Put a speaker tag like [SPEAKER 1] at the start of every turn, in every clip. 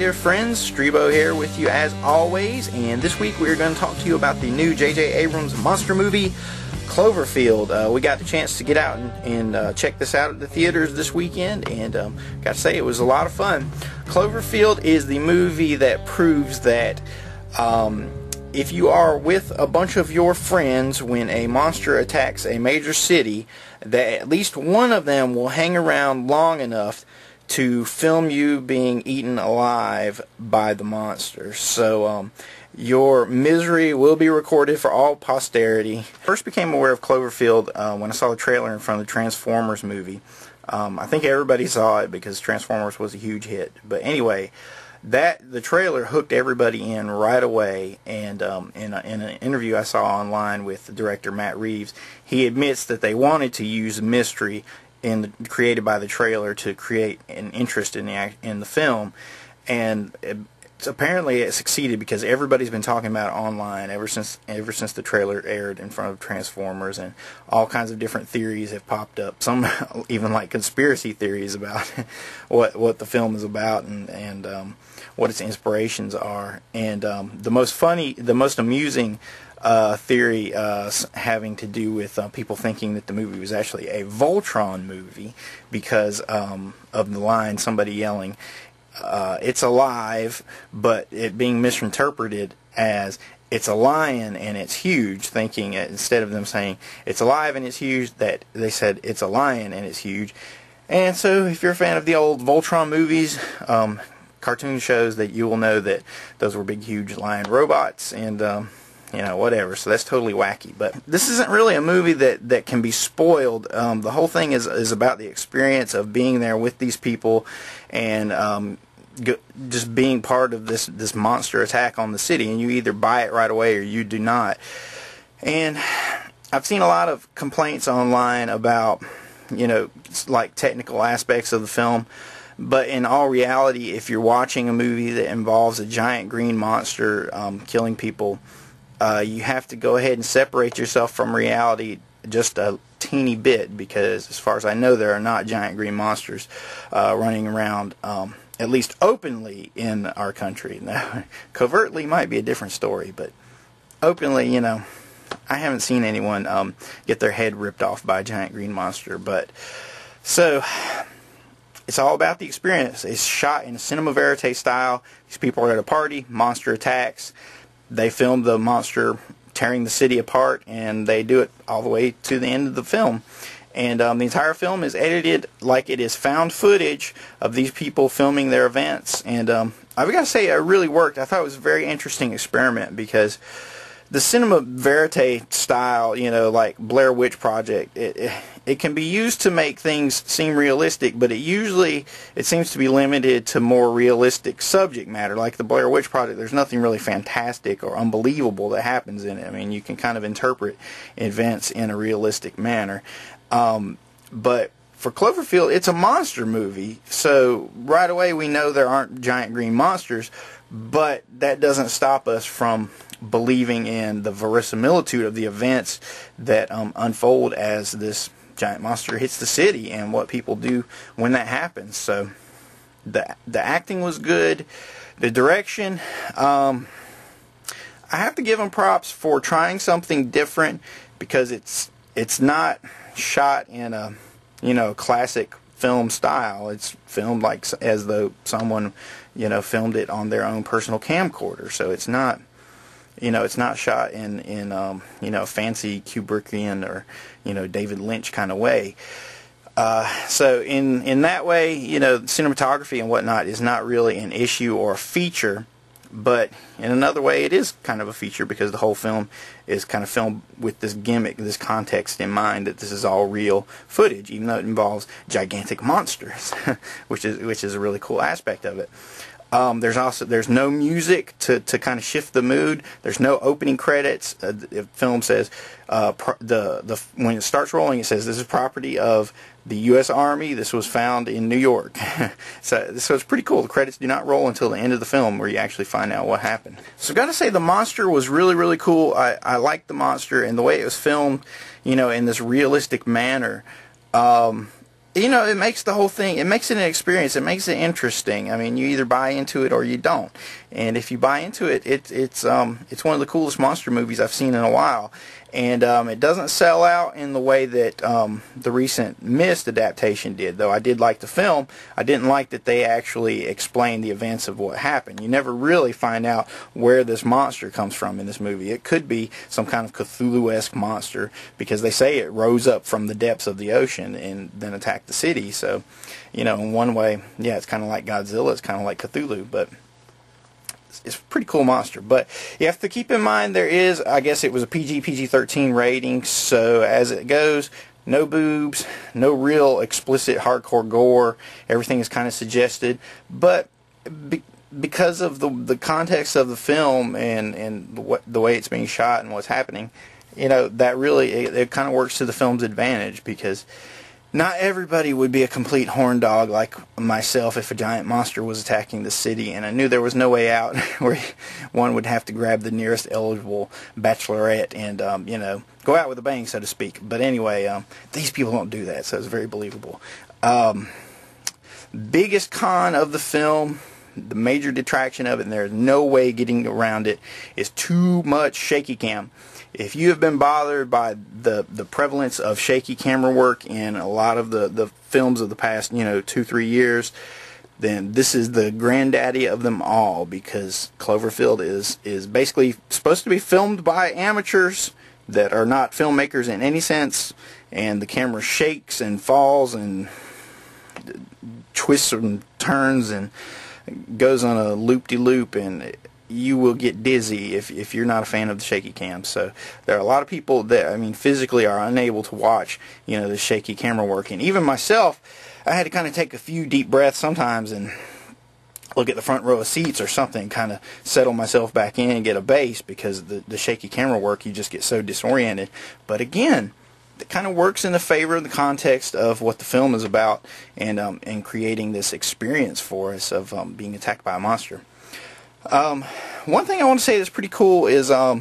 [SPEAKER 1] dear friends, Streebo here with you as always, and this week we are going to talk to you about the new J.J. Abrams monster movie, Cloverfield. We got the chance to get out and check this out at the theaters this weekend, and got to say it was a lot of fun. Cloverfield is the movie that proves that if you are with a bunch of your friends when a monster attacks a major city, that at least one of them will hang around long enough to film you being eaten alive by the monster. So your misery will be recorded for all posterity. First became aware of Cloverfield when I saw the trailer in front of the Transformers movie. I think everybody saw it because Transformers was a huge hit. But anyway, the trailer hooked everybody in right away, and in an interview I saw online with the director Matt Reeves, he admits that they wanted to use mystery created by the trailer to create an interest in the film, and apparently it succeeded because everybody's been talking about it online ever since the trailer aired in front of Transformers, and all kinds of different theories have popped up. Some even like conspiracy theories about what the film is about and what its inspirations are. And the most amusing theory having to do with people thinking that the movie was actually a Voltron movie because of the line, somebody yelling, it's alive, but it being misinterpreted as it's a lion and it's huge, thinking instead of them saying it's alive and it's huge, that they said it's a lion and it's huge. And so if you're a fan of the old Voltron movies, cartoon shows, that you will know that those were big huge lion robots, and whatever. So that's totally wacky. But this isn't really a movie that can be spoiled. The whole thing is about the experience of being there with these people, and just being part of this monster attack on the city. And you either buy it right away or you do not. And I've seen a lot of complaints online about like technical aspects of the film. But in all reality, if you're watching a movie that involves a giant green monster killing people, you have to go ahead and separate yourself from reality just a teeny bit, because as far as I know, there are not giant green monsters running around, at least openly, in our country. Now, covertly might be a different story, but openly, I haven't seen anyone get their head ripped off by a giant green monster. But so it's all about the experience. It's shot in cinema verite style. These people are at a party, monster attacks. They filmed the monster tearing the city apart, and they do it all the way to the end of the film. And the entire film is edited like it is found footage of these people filming their events. And I've got to say, it really worked. I thought it was a very interesting experiment, because the cinema verite style, like Blair Witch Project, it can be used to make things seem realistic, but it seems to be limited to more realistic subject matter. Like the Blair Witch Project, there's nothing really fantastic or unbelievable that happens in it. I mean, you can kind of interpret events in a realistic manner. But for Cloverfield, it's a monster movie, so right away we know there aren't giant green monsters, but that doesn't stop us from believing in the verisimilitude of the events that unfold as this giant monster hits the city, and what people do when that happens. So the acting was good. The direction, I have to give them props for trying something different, because it's not shot in a classic film style. It's filmed like as though someone filmed it on their own personal camcorder. So it's not it's not shot in fancy Kubrickian or David Lynch kind of way. So in that way, cinematography and whatnot is not really an issue or a feature. But in another way, it is kind of a feature, because the whole film is kind of filmed with this gimmick, this context in mind, that this is all real footage, even though it involves gigantic monsters, which is a really cool aspect of it. There's no music to kind of shift the mood. There's no opening credits. The film says when it starts rolling, it says this is property of the U.S. Army. This was found in New York. so it's pretty cool. The credits do not roll until the end of the film, where you actually find out what happened. So I've got to say, the monster was really, really cool. I liked the monster and the way it was filmed, in this realistic manner. you know, it makes the whole thing, it makes it an experience, it makes it interesting. I mean, you either buy into it or you don't. And if you buy into it, it's one of the coolest monster movies I've seen in a while. And it doesn't sell out in the way that the recent Mist adaptation did, though I did like the film. I didn't like that they actually explained the events of what happened. You never really find out where this monster comes from in this movie. It could be some kind of Cthulhu-esque monster, because they say it rose up from the depths of the ocean and then attacked the city. So, you know, in one way, yeah, it's kind of like Godzilla, it's kind of like Cthulhu, but it's a pretty cool monster. But you have to keep in mind there is, I guess it was a PG-13 rating, so as it goes, no boobs, no real explicit hardcore gore. Everything is kind of suggested, but because of the context of the film and the way it's being shot and what's happening, you know, that really, it kind of works to the film's advantage, because not everybody would be a complete horn dog like myself if a giant monster was attacking the city, and I knew there was no way out where one would have to grab the nearest eligible bachelorette and, you know, go out with a bang, so to speak. But anyway, these people don't do that, so it's very believable. Biggest con of the film, the major detraction of it, and there's no way getting around it, is too much shaky cam. If you have been bothered by the prevalence of shaky camera work in a lot of the films of the past, you know, 2-3 years, then this is the granddaddy of them all, because Cloverfield is basically supposed to be filmed by amateurs that are not filmmakers in any sense, and the camera shakes and falls and twists and turns and goes on a loop-de-loop, and you will get dizzy if you're not a fan of the shaky cam. So there are a lot of people that, I mean, physically are unable to watch, you know, the shaky camera work. And even myself, I had to kind of take a few deep breaths sometimes and look at the front row of seats or something, kind of settle myself back in and get a base, because the shaky camera work, you just get so disoriented. But again, it kind of works in the favor of the context of what the film is about, and creating this experience for us of being attacked by a monster. One thing I want to say that's pretty cool is there are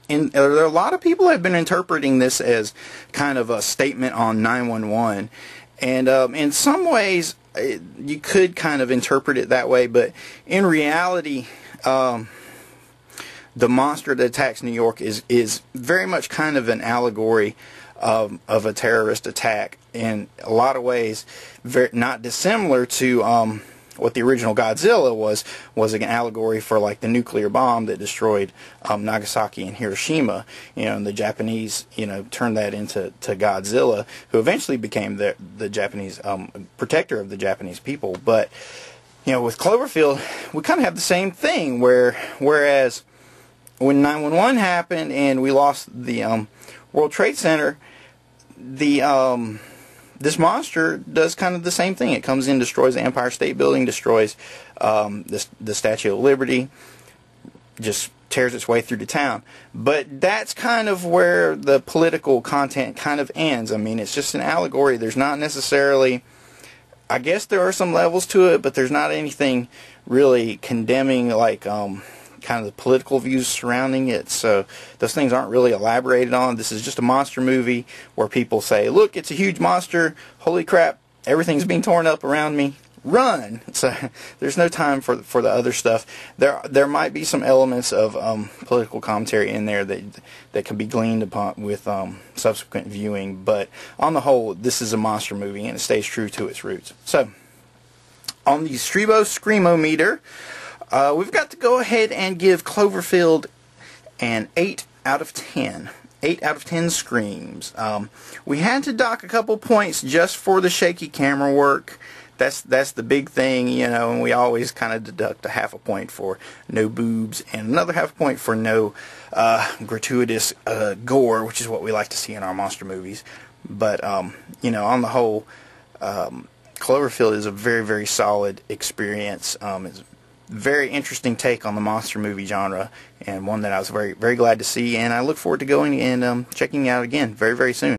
[SPEAKER 1] a lot of people that have been interpreting this as kind of a statement on 911, and in some ways you could kind of interpret it that way, but in reality the monster that attacks New York is very much kind of an allegory of a terrorist attack in a lot of ways, not dissimilar to what the original Godzilla was an allegory for, like, the nuclear bomb that destroyed Nagasaki and Hiroshima. You know, and the Japanese, you know, turned that into Godzilla, who eventually became the Japanese protector of the Japanese people. But, you know, with Cloverfield, we kind of have the same thing, whereas when 911 happened and we lost the World Trade Center, this monster does kind of the same thing. It comes in, destroys the Empire State Building, destroys the Statue of Liberty, just tears its way through the town. But that's kind of where the political content kind of ends. I mean, it's just an allegory. There's not necessarily, I guess there are some levels to it, but there's not anything really condemning, like kind of the political views surrounding it. So those things aren't really elaborated on. This is just a monster movie where people say, look, it's a huge monster, holy crap, everything's being torn up around me, run. So there's no time for the other stuff. There might be some elements of political commentary in there that can be gleaned upon with subsequent viewing, but on the whole, this is a monster movie and it stays true to its roots. So on the Streebo Screamometer, we've got to go ahead and give Cloverfield an 8 out of 10. 8 out of 10 screams. We had to dock a couple points just for the shaky camera work. That's the big thing, you know, and we always kind of deduct a half a point for no boobs and another half a point for no gratuitous gore, which is what we like to see in our monster movies. But, you know, on the whole, Cloverfield is a very, very solid experience. It's very interesting take on the monster movie genre, and one that I was very, very glad to see, and I look forward to going and checking it out again very, very soon.